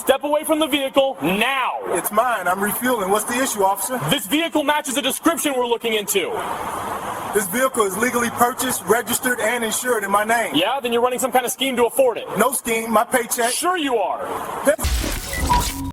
Step away from the vehicle, now! It's mine. I'm refueling. What's the issue, officer? This vehicle matches the description we're looking into. This vehicle is legally purchased, registered, and insured in my name. Yeah, then you're running some kind of scheme to afford it. No scheme. My paycheck. Sure you are.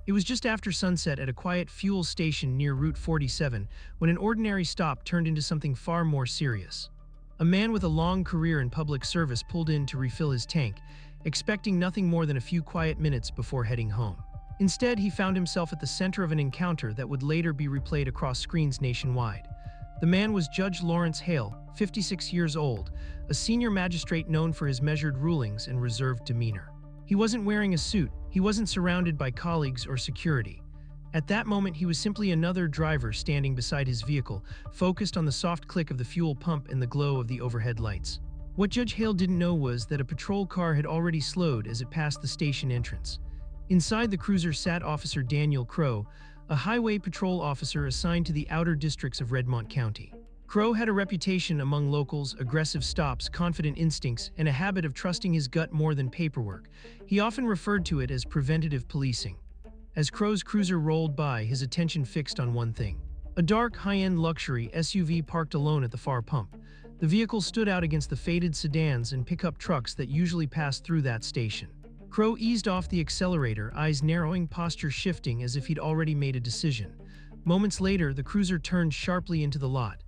It was just after sunset at a quiet fuel station near Route 47 when an ordinary stop turned into something far more serious. A man with a long career in public service pulled in to refill his tank, expecting nothing more than a few quiet minutes before heading home. Instead, he found himself at the center of an encounter that would later be replayed across screens nationwide. The man was Judge Lawrence Hale, 56 years old, a senior magistrate known for his measured rulings and reserved demeanor. He wasn't wearing a suit, he wasn't surrounded by colleagues or security. At that moment, he was simply another driver standing beside his vehicle, focused on the soft click of the fuel pump and the glow of the overhead lights. What Judge Hale didn't know was that a patrol car had already slowed as it passed the station entrance. Inside the cruiser sat Officer Daniel Crow, a highway patrol officer assigned to the outer districts of Redmont County. Crow had a reputation among locals, aggressive stops, confident instincts, and a habit of trusting his gut more than paperwork. He often referred to it as preventative policing. As Crow's cruiser rolled by, his attention fixed on one thing: a dark, high-end luxury SUV parked alone at the far pump. The vehicle stood out against the faded sedans and pickup trucks that usually passed through that station. Crow eased off the accelerator, eyes narrowing, posture shifting as if he'd already made a decision. Moments later, the cruiser turned sharply into the lot.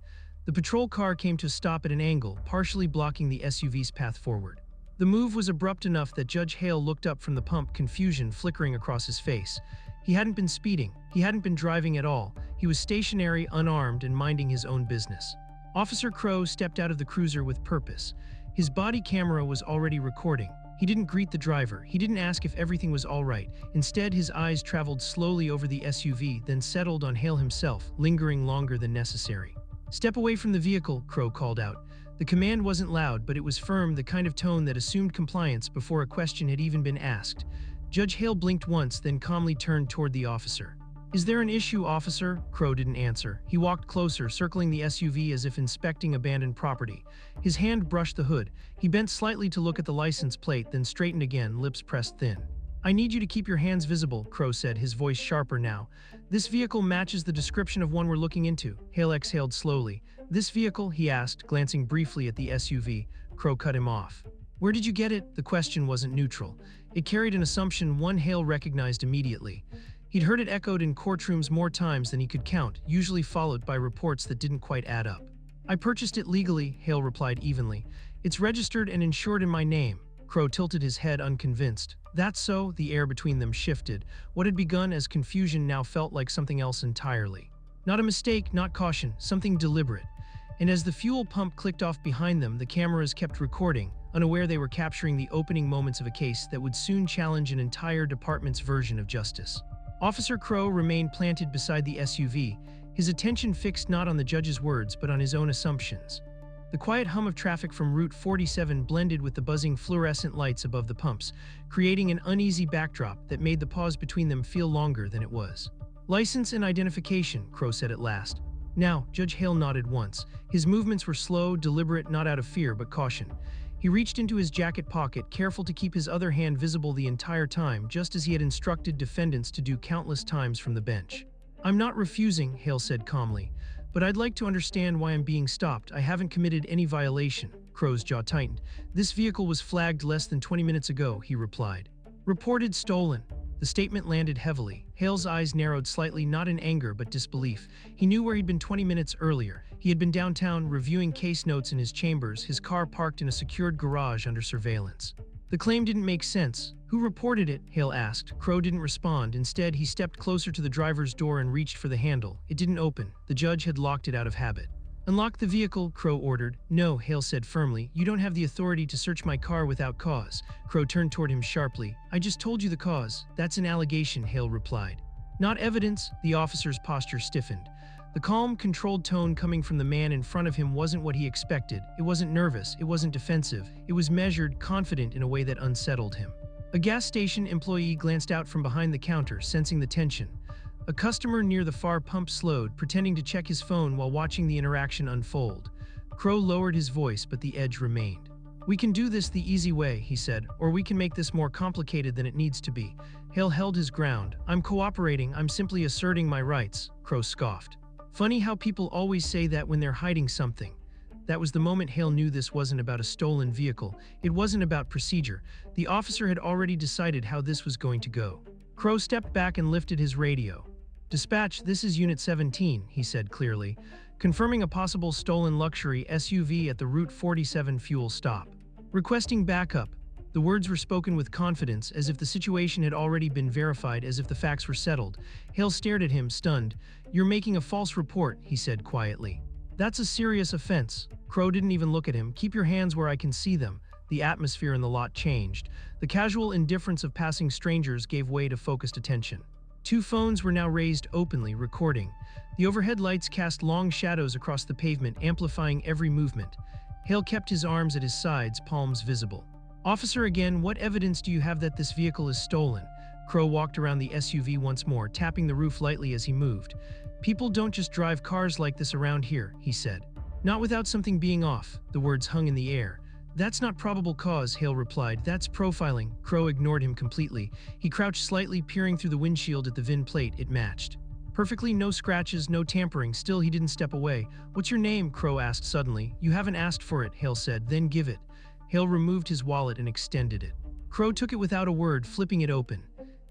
The patrol car came to a stop at an angle, partially blocking the SUV's path forward. The move was abrupt enough that Judge Hale looked up from the pump, confusion flickering across his face. He hadn't been speeding. He hadn't been driving at all. He was stationary, unarmed, and minding his own business. Officer Crow stepped out of the cruiser with purpose. His body camera was already recording. He didn't greet the driver. He didn't ask if everything was all right. Instead, his eyes traveled slowly over the SUV, then settled on Hale himself, lingering longer than necessary. "Step away from the vehicle," Crow called out. The command wasn't loud, but it was firm, the kind of tone that assumed compliance before a question had even been asked. Judge Hale blinked once, then calmly turned toward the officer. "Is there an issue, officer?" Crow didn't answer. He walked closer, circling the SUV as if inspecting abandoned property. His hand brushed the hood. He bent slightly to look at the license plate, then straightened again, lips pressed thin. "I need you to keep your hands visible," Crow said, his voice sharper now. "This vehicle matches the description of one we're looking into." Hale exhaled slowly. "This vehicle?" he asked, glancing briefly at the SUV. Crow cut him off. "Where did you get it?" The question wasn't neutral. It carried an assumption, one Hale recognized immediately. He'd heard it echoed in courtrooms more times than he could count, usually followed by reports that didn't quite add up. "I purchased it legally," Hale replied evenly. "It's registered and insured in my name." Crow tilted his head, unconvinced. "That's so?" The air between them shifted. What had begun as confusion now felt like something else entirely. Not a mistake, not caution, something deliberate. And as the fuel pump clicked off behind them, the cameras kept recording, unaware they were capturing the opening moments of a case that would soon challenge an entire department's version of justice. Officer Crow remained planted beside the SUV, his attention fixed not on the judge's words but on his own assumptions. The quiet hum of traffic from Route 47 blended with the buzzing fluorescent lights above the pumps, creating an uneasy backdrop that made the pause between them feel longer than it was. "License and identification," Crow said at last. "Now," Judge Hale nodded once. His movements were slow, deliberate, not out of fear but caution. He reached into his jacket pocket, careful to keep his other hand visible the entire time, just as he had instructed defendants to do countless times from the bench. "I'm not refusing," Hale said calmly, "but I'd like to understand why I'm being stopped. I haven't committed any violation." Crow's jaw tightened. "This vehicle was flagged less than 20 minutes ago," he replied. "Reported stolen." The statement landed heavily. Hale's eyes narrowed slightly, not in anger but disbelief. He knew where he'd been 20 minutes earlier. He had been downtown, reviewing case notes in his chambers, his car parked in a secured garage under surveillance. The claim didn't make sense. "Who reported it?" Hale asked. Crow didn't respond. Instead, he stepped closer to the driver's door and reached for the handle. It didn't open. The judge had locked it out of habit. "Unlock the vehicle," Crow ordered. "No," Hale said firmly. "You don't have the authority to search my car without cause." Crow turned toward him sharply. "I just told you the cause." "That's an allegation," Hale replied. "Not evidence." The officer's posture stiffened. The calm, controlled tone coming from the man in front of him wasn't what he expected. It wasn't nervous. It wasn't defensive. It was measured, confident in a way that unsettled him. A gas station employee glanced out from behind the counter, sensing the tension. A customer near the far pump slowed, pretending to check his phone while watching the interaction unfold. Crow lowered his voice, but the edge remained. "We can do this the easy way," he said, "or we can make this more complicated than it needs to be." Hale held his ground. "I'm cooperating, I'm simply asserting my rights," Crow scoffed. Funny how people always say that when they're hiding something. That was the moment Hale knew this wasn't about a stolen vehicle. It wasn't about procedure. The officer had already decided how this was going to go. Crow stepped back and lifted his radio. "Dispatch, this is Unit 17, he said clearly, confirming a possible stolen luxury SUV at the Route 47 fuel stop. Requesting backup. The words were spoken with confidence, as if the situation had already been verified, as if the facts were settled. Hale stared at him, stunned. "You're making a false report," he said quietly. "That's a serious offense." Crow didn't even look at him. "Keep your hands where I can see them." The atmosphere in the lot changed. The casual indifference of passing strangers gave way to focused attention. Two phones were now raised openly, recording. The overhead lights cast long shadows across the pavement, amplifying every movement. Hale kept his arms at his sides, palms visible. "Officer, again, what evidence do you have that this vehicle is stolen?" Crow walked around the SUV once more, tapping the roof lightly as he moved. "People don't just drive cars like this around here," he said. "Not without something being off." The words hung in the air. "That's not probable cause," Hale replied. "That's profiling." Crow ignored him completely. He crouched slightly, peering through the windshield at the VIN plate. It matched perfectly, no scratches, no tampering. Still, he didn't step away. "What's your name?" Crow asked suddenly. "You haven't asked for it," Hale said. "Then give it." Hale removed his wallet and extended it. Crow took it without a word, flipping it open.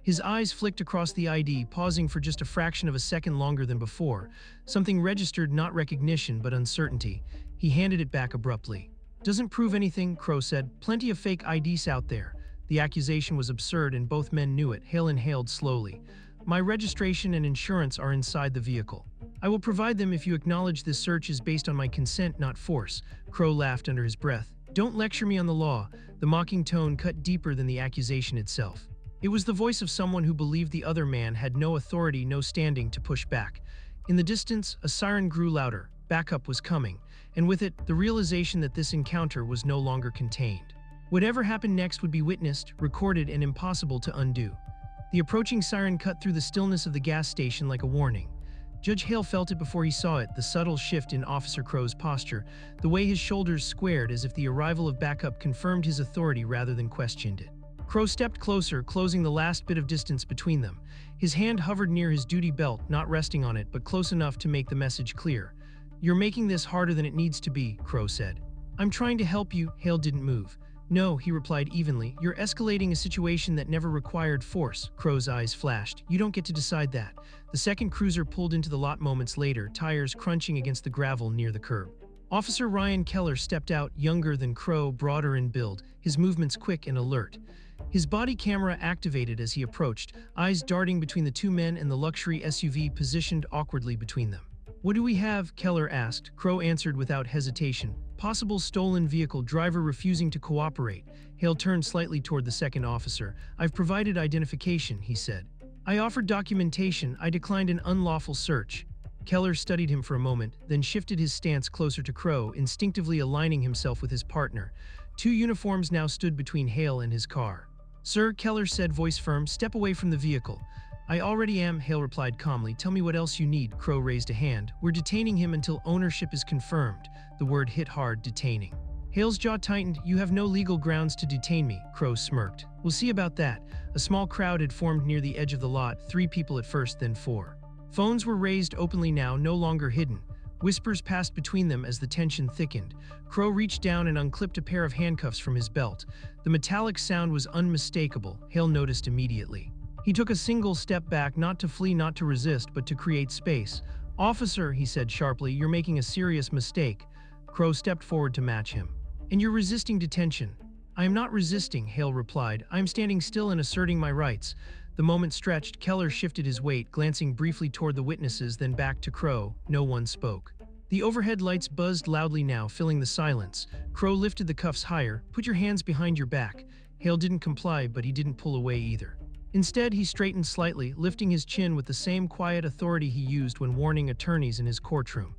His eyes flicked across the ID, pausing for just a fraction of a second longer than before. Something registered, not recognition, but uncertainty. He handed it back abruptly. "Doesn't prove anything," Crow said. "Plenty of fake IDs out there." The accusation was absurd, and both men knew it. Hale inhaled slowly. "My registration and insurance are inside the vehicle. I will provide them if you acknowledge this search is based on my consent, not force." Crow laughed under his breath. "Don't lecture me on the law." The mocking tone cut deeper than the accusation itself. It was the voice of someone who believed the other man had no authority, no standing to push back. In the distance, a siren grew louder. Backup was coming, and with it, the realization that this encounter was no longer contained. Whatever happened next would be witnessed, recorded, and impossible to undo. The approaching siren cut through the stillness of the gas station like a warning. Judge Hale felt it before he saw it, the subtle shift in Officer Crow's posture, the way his shoulders squared as if the arrival of backup confirmed his authority rather than questioned it. Crow stepped closer, closing the last bit of distance between them. His hand hovered near his duty belt, not resting on it, but close enough to make the message clear. "You're making this harder than it needs to be," Crow said. "I'm trying to help you." Hale didn't move. "No," he replied evenly. "You're escalating a situation that never required force." Crow's eyes flashed. "You don't get to decide that." The second cruiser pulled into the lot moments later, tires crunching against the gravel near the curb. Officer Ryan Keller stepped out, younger than Crow, broader in build, his movements quick and alert. His body camera activated as he approached, eyes darting between the two men and the luxury SUV positioned awkwardly between them. "What do we have?" Keller asked. Crow answered without hesitation. "Possible stolen vehicle, driver refusing to cooperate." Hale turned slightly toward the second officer. "I've provided identification," he said. "I offered documentation. I declined an unlawful search." Keller studied him for a moment, then shifted his stance closer to Crow, instinctively aligning himself with his partner. Two uniforms now stood between Hale and his car. "Sir," Keller said, voice firm, "step away from the vehicle." "I already am," Hale replied calmly. "Tell me what else you need." Crow raised a hand. "We're detaining him until ownership is confirmed." The word hit hard, detaining. Hale's jaw tightened. "You have no legal grounds to detain me," Crow smirked. "We'll see about that." A small crowd had formed near the edge of the lot, 3 people at first, then 4. Phones were raised openly now, no longer hidden. Whispers passed between them as the tension thickened. Crow reached down and unclipped a pair of handcuffs from his belt. The metallic sound was unmistakable, Hale noticed immediately. He took a single step back, not to flee, not to resist, but to create space. "Officer," he said sharply, "you're making a serious mistake." Crow stepped forward to match him. "And you're resisting detention." "I am not resisting," Hale replied. "I am standing still and asserting my rights." The moment stretched, Keller shifted his weight, glancing briefly toward the witnesses, then back to Crow. No one spoke. The overhead lights buzzed loudly now, filling the silence. Crow lifted the cuffs higher. "Put your hands behind your back." Hale didn't comply, but he didn't pull away either. Instead, he straightened slightly, lifting his chin with the same quiet authority he used when warning attorneys in his courtroom.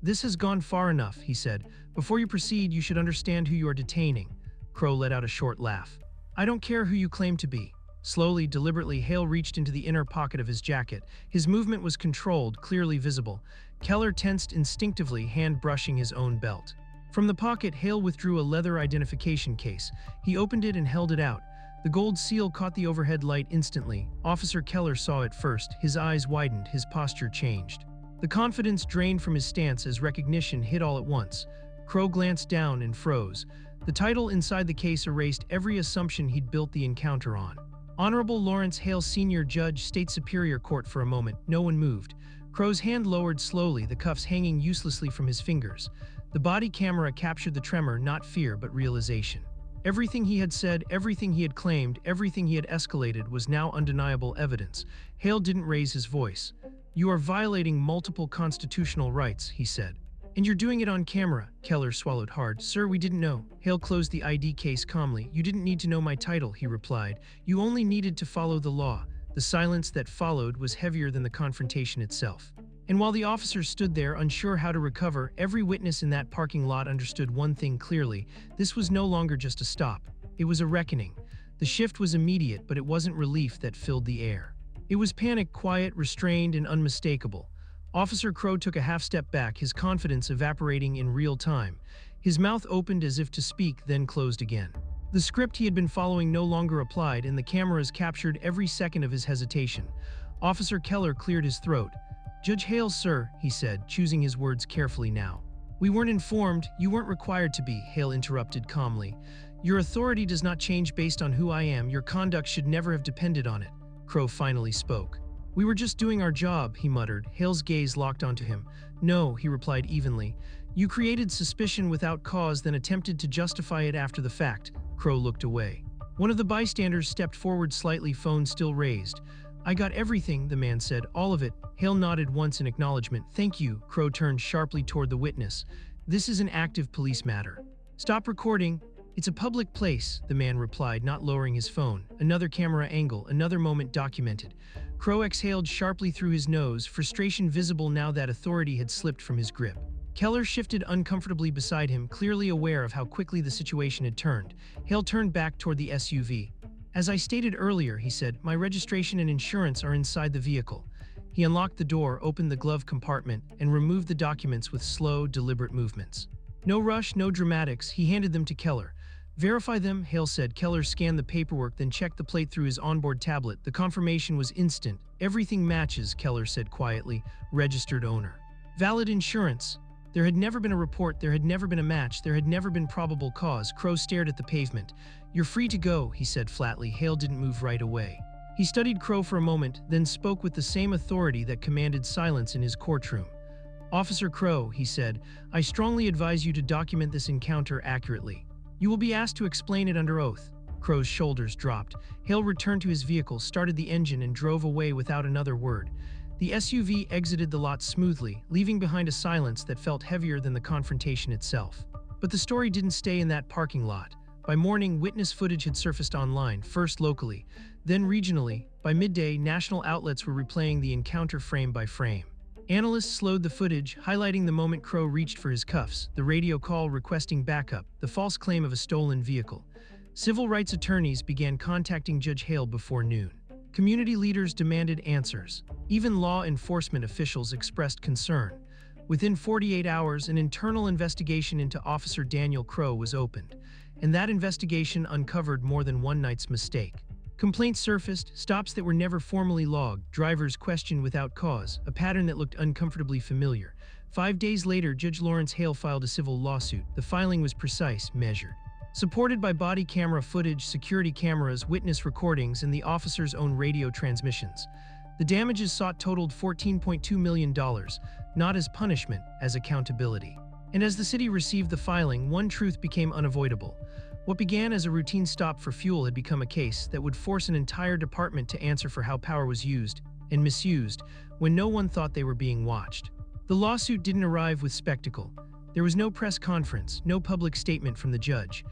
"This has gone far enough," he said. "Before you proceed, you should understand who you are detaining." Crow let out a short laugh. "I don't care who you claim to be." Slowly, deliberately, Hale reached into the inner pocket of his jacket. His movement was controlled, clearly visible. Keller tensed instinctively, hand brushing his own belt. From the pocket, Hale withdrew a leather identification case. He opened it and held it out. The gold seal caught the overhead light instantly. Officer Keller saw it first. His eyes widened, his posture changed. The confidence drained from his stance as recognition hit all at once. Crow glanced down and froze. The title inside the case erased every assumption he'd built the encounter on. Honorable Lawrence Hale, Senior Judge, State Superior Court. For a moment, no one moved. Crow's hand lowered slowly, the cuffs hanging uselessly from his fingers. The body camera captured the tremor, not fear, but realization. Everything he had said, everything he had claimed, everything he had escalated was now undeniable evidence. Hale didn't raise his voice. "You are violating multiple constitutional rights," he said. "And you're doing it on camera." Keller swallowed hard. "Sir, we didn't know." Hale closed the ID case calmly. "You didn't need to know my title," he replied. "You only needed to follow the law." The silence that followed was heavier than the confrontation itself. And while the officers stood there, unsure how to recover, every witness in that parking lot understood one thing clearly. This was no longer just a stop. It was a reckoning. The shift was immediate, but it wasn't relief that filled the air. It was panic, quiet, restrained, and unmistakable. Officer Crow took a half step back, his confidence evaporating in real time. His mouth opened as if to speak, then closed again. The script he had been following no longer applied, and the cameras captured every second of his hesitation. Officer Keller cleared his throat. "Judge Hale, sir," he said, choosing his words carefully now. "We weren't informed. You weren't required to be," Hale interrupted calmly. "Your authority does not change based on who I am. Your conduct should never have depended on it." Crow finally spoke. "We were just doing our job," he muttered. Hale's gaze locked onto him. "No," he replied evenly. "You created suspicion without cause, then attempted to justify it after the fact." Crow looked away. One of the bystanders stepped forward slightly, phone still raised. "I got everything," the man said. "All of it." Hale nodded once in acknowledgement. "Thank you." Crow turned sharply toward the witness. "This is an active police matter." "Stop recording. It's a public place," the man replied, not lowering his phone. Another camera angle, another moment documented. Crow exhaled sharply through his nose, frustration visible now that authority had slipped from his grip. Keller shifted uncomfortably beside him, clearly aware of how quickly the situation had turned. Hale turned back toward the SUV. "As I stated earlier," he said, "my registration and insurance are inside the vehicle." He unlocked the door, opened the glove compartment, and removed the documents with slow, deliberate movements. No rush, no dramatics, he handed them to Keller. "Verify them," Hale said. Keller scanned the paperwork, then checked the plate through his onboard tablet. The confirmation was instant. "Everything matches," Keller said quietly. "Registered owner. Valid insurance." There had never been a report, there had never been a match, there had never been probable cause. Crow stared at the pavement. "You're free to go," he said flatly. Hale didn't move right away. He studied Crow for a moment, then spoke with the same authority that commanded silence in his courtroom. "Officer Crow," he said, "I strongly advise you to document this encounter accurately. You will be asked to explain it under oath." Crow's shoulders dropped. Hale returned to his vehicle, started the engine, and drove away without another word. The SUV exited the lot smoothly, leaving behind a silence that felt heavier than the confrontation itself. But the story didn't stay in that parking lot. By morning, witness footage had surfaced online, first locally, then regionally. By midday, national outlets were replaying the encounter frame by frame. Analysts slowed the footage, highlighting the moment Crow reached for his cuffs, the radio call requesting backup, the false claim of a stolen vehicle. Civil rights attorneys began contacting Judge Hale before noon. Community leaders demanded answers. Even law enforcement officials expressed concern. Within 48 hours, an internal investigation into Officer Daniel Crow was opened, and that investigation uncovered more than one night's mistake. Complaints surfaced, stops that were never formally logged, drivers questioned without cause, a pattern that looked uncomfortably familiar. 5 days later, Judge Lawrence Hale filed a civil lawsuit. The filing was precise, measured. Supported by body camera footage, security cameras, witness recordings, and the officer's own radio transmissions. The damages sought totaled $14.2 million, not as punishment, as accountability. And as the city received the filing, one truth became unavoidable. What began as a routine stop for fuel had become a case that would force an entire department to answer for how power was used and misused when no one thought they were being watched. The lawsuit didn't arrive with spectacle. There was no press conference, no public statement from the judge.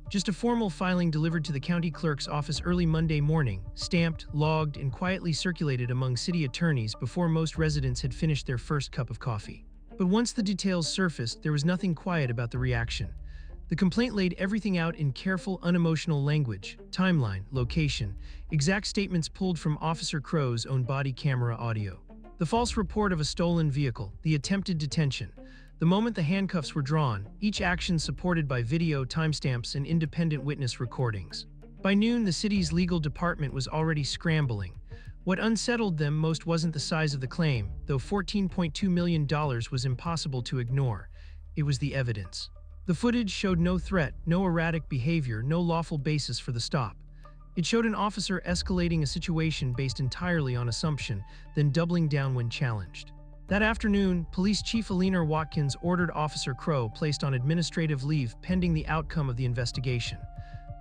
Just a formal filing delivered to the county clerk's office early Monday morning, stamped, logged, and quietly circulated among city attorneys before most residents had finished their first cup of coffee. But once the details surfaced, there was nothing quiet about the reaction. The complaint laid everything out in careful, unemotional language, timeline, location, exact statements pulled from Officer Crow's own body camera audio. The false report of a stolen vehicle, the attempted detention, the moment the handcuffs were drawn, each action supported by video, timestamps, and independent witness recordings. By noon, the city's legal department was already scrambling. What unsettled them most wasn't the size of the claim, though $14.2 million was impossible to ignore. It was the evidence. The footage showed no threat, no erratic behavior, no lawful basis for the stop. It showed an officer escalating a situation based entirely on assumption, then doubling down when challenged. That afternoon, Police Chief Eleanor Watkins ordered Officer Crow placed on administrative leave pending the outcome of the investigation.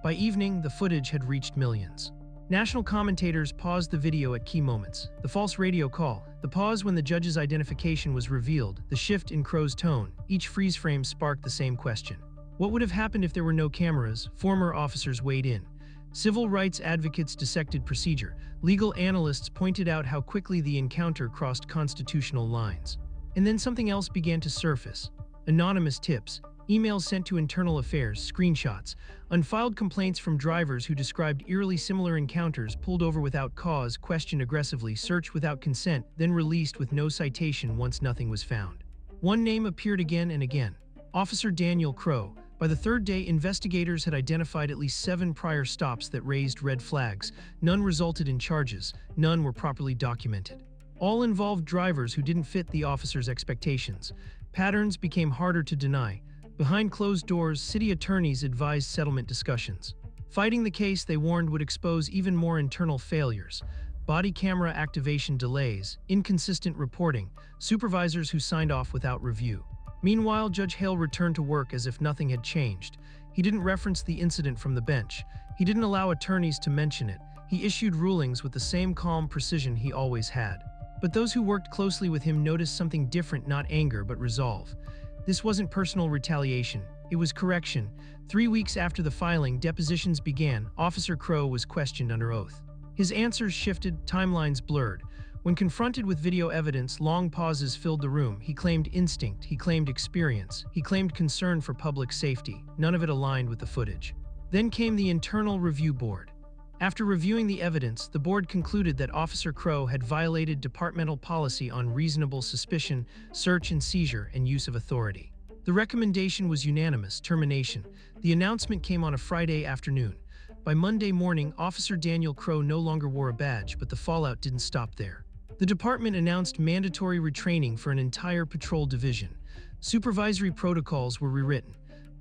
By evening, the footage had reached millions. National commentators paused the video at key moments. The false radio call, the pause when the judge's identification was revealed, the shift in Crow's tone, each freeze frame sparked the same question. What would have happened if there were no cameras? Former officers weighed in. Civil rights advocates dissected procedure. Legal analysts pointed out how quickly the encounter crossed constitutional lines. And then something else began to surface. Anonymous tips, emails sent to internal affairs, screenshots, unfiled complaints from drivers who described eerily similar encounters, pulled over without cause, questioned aggressively, searched without consent, then released with no citation once nothing was found. One name appeared again and again. Officer Daniel Crow. By the third day, investigators had identified at least 7 prior stops that raised red flags. None resulted in charges. None were properly documented. All involved drivers who didn't fit the officer's expectations. Patterns became harder to deny. Behind closed doors, city attorneys advised settlement discussions. Fighting the case, they warned, would expose even more internal failures. Body camera activation delays, inconsistent reporting, supervisors who signed off without review. Meanwhile, Judge Hale returned to work as if nothing had changed. He didn't reference the incident from the bench. He didn't allow attorneys to mention it. He issued rulings with the same calm precision he always had. But those who worked closely with him noticed something different, not anger, but resolve. This wasn't personal retaliation. It was correction. 3 weeks after the filing, depositions began. Officer Crow was questioned under oath. His answers shifted, timelines blurred. When confronted with video evidence, long pauses filled the room. He claimed instinct, he claimed experience, he claimed concern for public safety. None of it aligned with the footage. Then came the Internal Review Board. After reviewing the evidence, the board concluded that Officer Crow had violated departmental policy on reasonable suspicion, search and seizure, and use of authority. The recommendation was unanimous: termination. The announcement came on a Friday afternoon. By Monday morning, Officer Daniel Crow no longer wore a badge, but the fallout didn't stop there. The department announced mandatory retraining for an entire patrol division. Supervisory protocols were rewritten.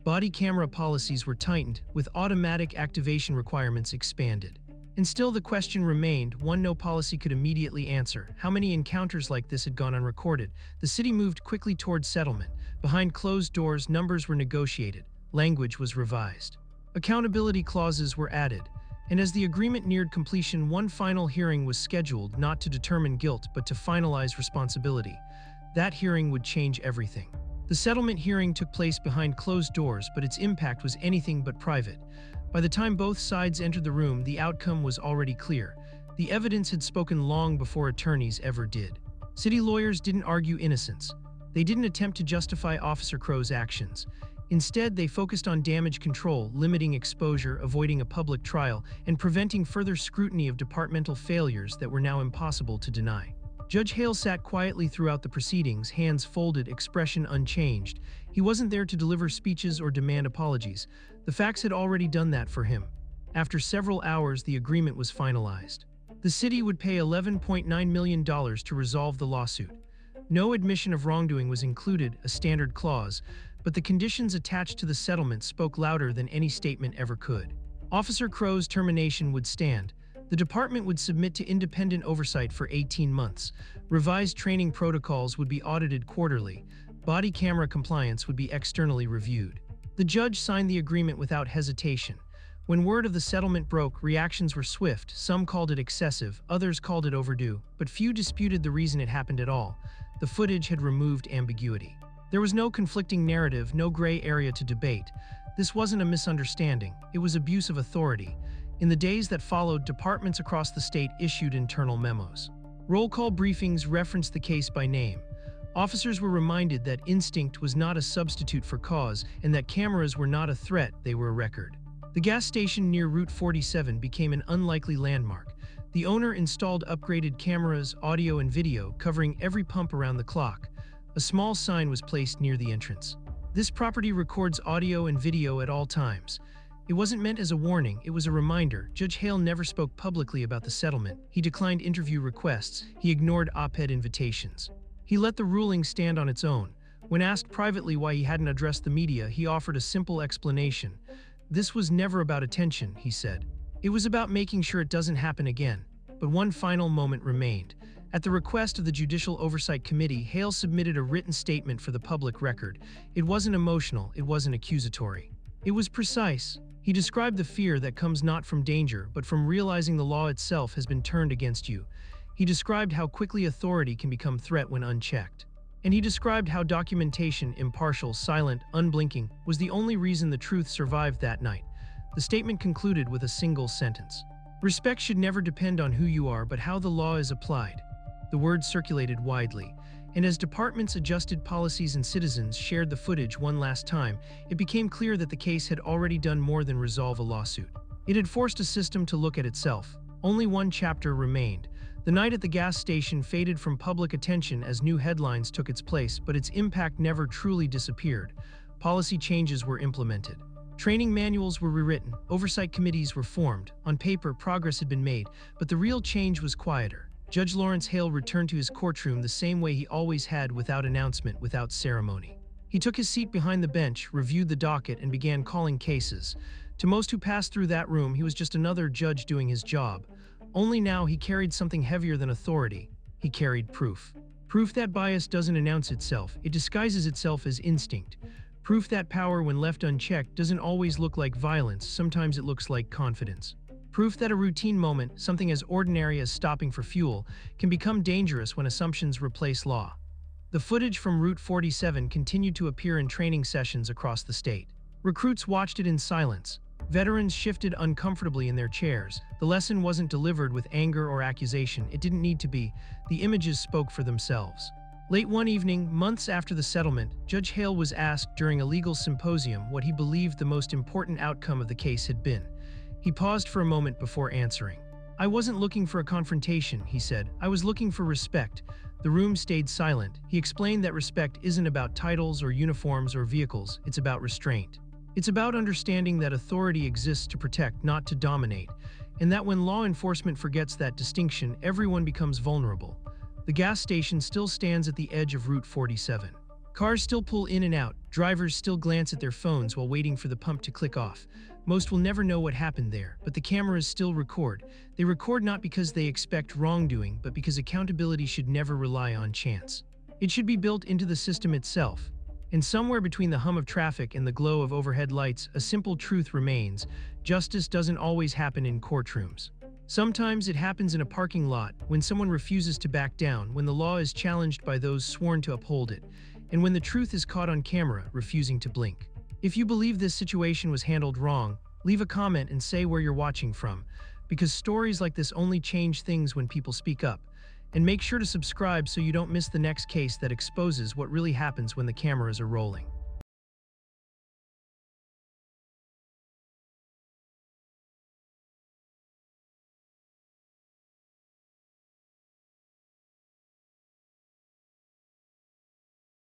Body camera policies were tightened, with automatic activation requirements expanded. And still the question remained, one no policy could immediately answer: how many encounters like this had gone unrecorded? The city moved quickly toward settlement. Behind closed doors, numbers were negotiated. Language was revised. Accountability clauses were added. And as the agreement neared completion, one final hearing was scheduled, not to determine guilt, but to finalize responsibility. That hearing would change everything. The settlement hearing took place behind closed doors, but its impact was anything but private. By the time both sides entered the room, the outcome was already clear. The evidence had spoken long before attorneys ever did. City lawyers didn't argue innocence. They didn't attempt to justify Officer Crow's actions. Instead, they focused on damage control, limiting exposure, avoiding a public trial, and preventing further scrutiny of departmental failures that were now impossible to deny. Judge Hale sat quietly throughout the proceedings, hands folded, expression unchanged. He wasn't there to deliver speeches or demand apologies. The facts had already done that for him. After several hours, the agreement was finalized. The city would pay $11.9 million to resolve the lawsuit. No admission of wrongdoing was included, a standard clause, but the conditions attached to the settlement spoke louder than any statement ever could. Officer Crow's termination would stand. The department would submit to independent oversight for 18 months. Revised training protocols would be audited quarterly. Body camera compliance would be externally reviewed. The judge signed the agreement without hesitation. When word of the settlement broke, reactions were swift. Some called it excessive, others called it overdue, but few disputed the reason it happened at all. The footage had removed ambiguity. There was no conflicting narrative, no gray area to debate. This wasn't a misunderstanding, it was abuse of authority. In the days that followed, departments across the state issued internal memos. Roll call briefings referenced the case by name. Officers were reminded that instinct was not a substitute for cause, and that cameras were not a threat, they were a record. The gas station near Route 47 became an unlikely landmark. The owner installed upgraded cameras, audio and video, covering every pump around the clock. A small sign was placed near the entrance. This property records audio and video at all times. It wasn't meant as a warning, it was a reminder. Judge Hale never spoke publicly about the settlement. He declined interview requests. He ignored op-ed invitations. He let the ruling stand on its own. When asked privately why he hadn't addressed the media, he offered a simple explanation. "This was never about attention," he said. "It was about making sure it doesn't happen again." But one final moment remained. At the request of the Judicial Oversight Committee, Hale submitted a written statement for the public record. It wasn't emotional, it wasn't accusatory. It was precise. He described the fear that comes not from danger, but from realizing the law itself has been turned against you. He described how quickly authority can become threat when unchecked. And he described how documentation, impartial, silent, unblinking, was the only reason the truth survived that night. The statement concluded with a single sentence. "Respect should never depend on who you are, but how the law is applied." The words circulated widely, and as departments adjusted policies and citizens shared the footage one last time, it became clear that the case had already done more than resolve a lawsuit. It had forced a system to look at itself. Only one chapter remained. The night at the gas station faded from public attention as new headlines took its place, but its impact never truly disappeared. Policy changes were implemented. Training manuals were rewritten, oversight committees were formed. On paper, progress had been made, but the real change was quieter. Judge Lawrence Hale returned to his courtroom the same way he always had, without announcement, without ceremony. He took his seat behind the bench, reviewed the docket, and began calling cases. To most who passed through that room, he was just another judge doing his job. Only now he carried something heavier than authority. He carried proof. Proof that bias doesn't announce itself, it disguises itself as instinct. Proof that power, when left unchecked, doesn't always look like violence, sometimes it looks like confidence. Proof that a routine moment, something as ordinary as stopping for fuel, can become dangerous when assumptions replace law. The footage from Route 47 continued to appear in training sessions across the state. Recruits watched it in silence. Veterans shifted uncomfortably in their chairs. The lesson wasn't delivered with anger or accusation. It didn't need to be. The images spoke for themselves. Late one evening, months after the settlement, Judge Hale was asked during a legal symposium what he believed the most important outcome of the case had been. He paused for a moment before answering. "I wasn't looking for a confrontation," he said. "I was looking for respect." The room stayed silent. He explained that respect isn't about titles or uniforms or vehicles, it's about restraint. It's about understanding that authority exists to protect, not to dominate, and that when law enforcement forgets that distinction, everyone becomes vulnerable. The gas station still stands at the edge of Route 47. Cars still pull in and out, drivers still glance at their phones while waiting for the pump to click off. Most will never know what happened there, but the cameras still record. They record not because they expect wrongdoing, but because accountability should never rely on chance. It should be built into the system itself. And somewhere between the hum of traffic and the glow of overhead lights, a simple truth remains: justice doesn't always happen in courtrooms. Sometimes it happens in a parking lot, when someone refuses to back down, when the law is challenged by those sworn to uphold it, and when the truth is caught on camera, refusing to blink. If you believe this situation was handled wrong, leave a comment and say where you're watching from, because stories like this only change things when people speak up. And make sure to subscribe so you don't miss the next case that exposes what really happens when the cameras are rolling.